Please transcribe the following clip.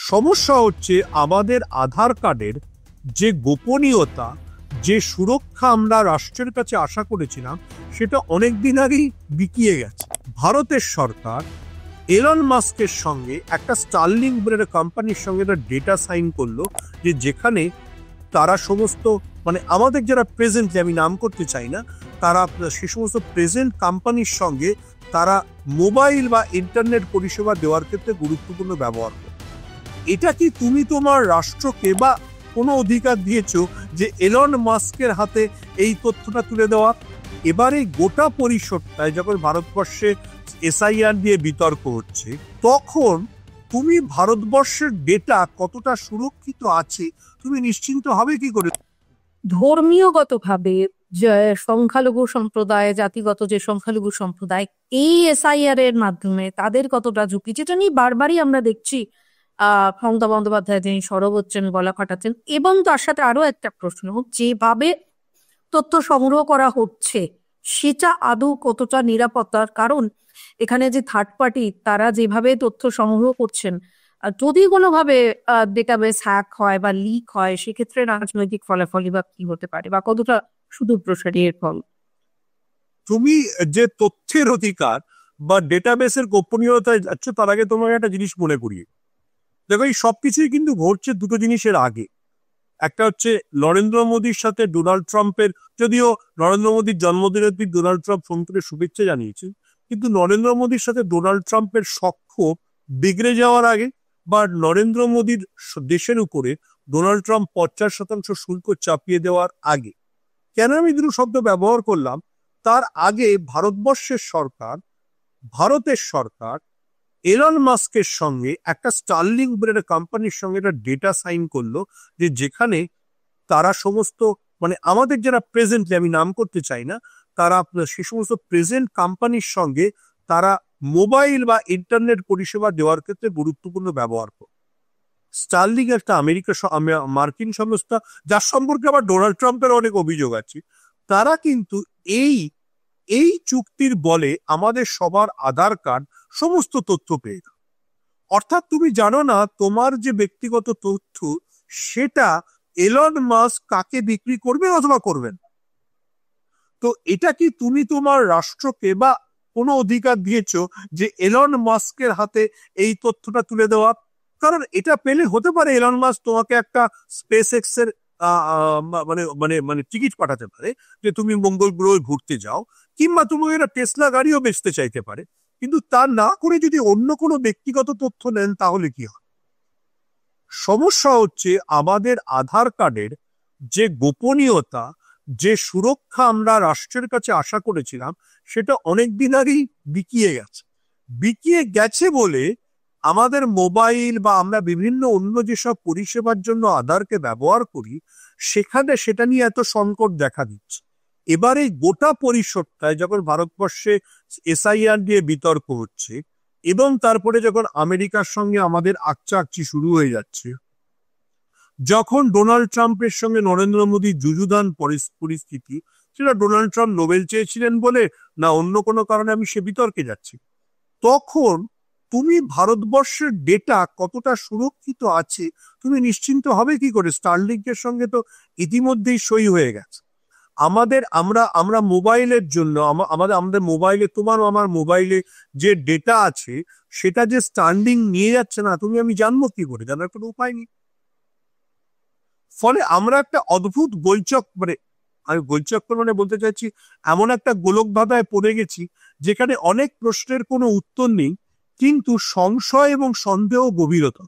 সমস্যা হচ্ছে আমাদের আধার কার্ডের যে গোপনীয়তা, যে সুরক্ষা আমরা রাষ্ট্রের কাছে আশা করেছিলাম, সেটা অনেক দিন আগেই বিকিয়ে গেছে। ভারতের সরকার এলন মাস্কের সঙ্গে একটা স্টারলিংক বলে কোম্পানির সঙ্গে একটা ডেটা সাইন করলো, যে যেখানে তারা সমস্ত আমাদের যারা প্রেজেন্ট, আমি নাম করতে চাই না, তারা সে সমস্ত প্রেজেন্ট কোম্পানির সঙ্গে তারা মোবাইল বা ইন্টারনেট পরিষেবা দেওয়ার ক্ষেত্রে গুরুত্বপূর্ণ ব্যবহার করে। এটা কি তুমি তোমার রাষ্ট্রকে বা কোনো অধিকার দিয়েছো যে এলন মাস্কের হাতে এই তথ্যটা তুলে দেওয়া? এবারে গোটা পরিষদটায় যখন ভারতবর্ষে এসআইআর দিয়ে বিতর্ক হচ্ছে, তখন তুমি ভারতবর্ষের ডেটা কতটা সুরক্ষিত আছে তুমি নিশ্চিন্ত হবে কি করে? ধর্মীয়গতভাবে যে সংখ্যালঘু সম্প্রদায়, জাতিগত যে সংখ্যালঘু সম্প্রদায়, এই এসআইআর এর মাধ্যমে তাদের কতটা ঝুঁকি, যেটা নিয়ে বারবারই আমরা দেখছি মমতা বন্দ্যোপাধ্যায় তিনি সরব হচ্ছেন, গলা ফাটাচ্ছেন। এবং তার সাথে আরো একটা প্রশ্ন, যেভাবে তথ্য সংগ্রহ করা হচ্ছে সেটা আদৌ কতটা নিরাপত্তার? কারণ এখানে যে থার্ড পার্টি তারা যেভাবে তথ্য সংগ্রহ করছেন, যদি কোনোভাবে ডেটাবেস হ্যাক হয় বা লিক হয়, সেক্ষেত্রে রাজনৈতিক ফলাফলই বা কি হতে পারে, বা কতটা সুদূরপ্রসারী এর ফল? তুমি যে তথ্যের অধিকার বা ডেটাবেসের গোপনীয়তায় যাচ্ছ, তার আগে তোমাকে একটা জিনিস মনে করিয়ে দেখো, এই সবকিছুই কিন্তু ঘটছে দুটো জিনিসের আগে। একটা হচ্ছে নরেন্দ্র মোদীর সাথে ডোনাল্ড ট্রাম্পের, যদিও নরেন্দ্র মোদীর জন্মদিনের দিন ডোনাল্ড ট্রাম্প ফোন করে শুভেচ্ছা জানিয়েছেন, কিন্তু নরেন্দ্র মোদীর সাথে ডোনাল্ড ট্রাম্পের সখ্য বিগড়ে যাওয়ার আগে, বা নরেন্দ্র মোদীর দেশের উপরে ডোনাল্ড ট্রাম্প 50% শুল্ক চাপিয়ে দেওয়ার আগে। কেন আমি দুটো শব্দ ব্যবহার করলাম? তার আগে ভারতের সরকার এলন মাস্কের সঙ্গে একটা স্টারলিংক বলে কোম্পানির সঙ্গে একটা ডেটা সাইন করলো, যে যেখানে তারা সমস্ত আমাদের যারা প্রেজেন্ট, আমি নাম করতে চাই না, তারা সে সমস্ত প্রেজেন্ট কোম্পানির সঙ্গে তারা মোবাইল বা ইন্টারনেট পরিষেবা দেওয়ার ক্ষেত্রে গুরুত্বপূর্ণ ব্যবহার করে। স্টারলিংক একটা মার্কিন সংস্থা, যার সম্পর্কে আবার ডোনাল্ড ট্রাম্পের অনেক অভিযোগ আছে। তারা কিন্তু এই চুক্তির বলে আমাদের সবার আধার কার্ড সমস্ত তথ্য পেয়ে গেল। অর্থাৎ তুমি জানো না তোমার যে ব্যক্তিগত তথ্য, সেটা এলন মাস্ক কাকে বিক্রি করবে অথবা করবেন। তো এটা কি তুমি তোমার রাষ্ট্রকে বা কোনো অধিকার দিয়েছো যে এলন মাস্কের হাতে এই তথ্যটা তুলে দেওয়া? কারণ এটা পেলে হতে পারে এলন মাস্ক তোমাকে একটা স্পেস এক্স এর টিকিট পাঠাতে পারে, যে তুমি মঙ্গল গ্রহে ঘুরতে যাও, কিংবা তুমি একটা টেসলা গাড়িও বেচতে চাইতে পারে। কিন্তু তা না করে যদি অন্য কোনো ব্যক্তিগত তথ্য নেন, তাহলে কি হয়? সমস্যা হচ্ছে আমাদের আধার কার্ডের যে গোপনীয়তা, যে সুরক্ষা আমরা রাষ্ট্রের কাছে আশা করেছিলাম, সেটা অনেক দিন আগেই বিকিয়ে গেছে বলে আমাদের মোবাইল বা আমরা বিভিন্ন অন্য যেসব পরিষেবার জন্য আধারকে ব্যবহার করি, সেখানে সেটা নিয়ে এত সংকট দেখা দিচ্ছে। এবারে গোটা পরিষদটায় যখন ভারতবর্ষে এসআইআর দিয়ে বিতর্ক হচ্ছে, এবং তারপরে যখন আমেরিকার সঙ্গে আমাদের আকচি শুরু হয়ে যাচ্ছে, যখন ডোনাল্ড ট্রাম্পের সঙ্গে নরেন্দ্র মোদী যুযুধান পরিস্থিতি, সেটা ডোনাল্ড ট্রাম্প নোবেল চেয়েছিলেন বলে না অন্য কোনো কারণে, আমি সে বিতর্কে যাচ্ছি, তখন তুমি ভারতবর্ষের ডেটা কতটা সুরক্ষিত আছে তুমি নিশ্চিন্ত হবে কি করে? স্টারলিংকের সঙ্গে তো ইতিমধ্যেই সই হয়ে গেছে। আমরা মোবাইলের জন্য আমাদের মোবাইলে, তোমার আমার মোবাইলে যে ডেটা আছে, সেটা যে স্টারলিংক নিয়ে যাচ্ছে না, তুমি আমি জানবো কি করে? জানার কোনো উপায় নেই। ফলে আমরা একটা অদ্ভুত আমি গোলচক্কর বলতে চাইছি, এমন একটা গোলক ধাঁধায় পড়ে গেছি, যেখানে অনেক প্রশ্নের কোনো উত্তর নেই, কিন্তু সংশয় এবং সন্দেহ গভীরতা।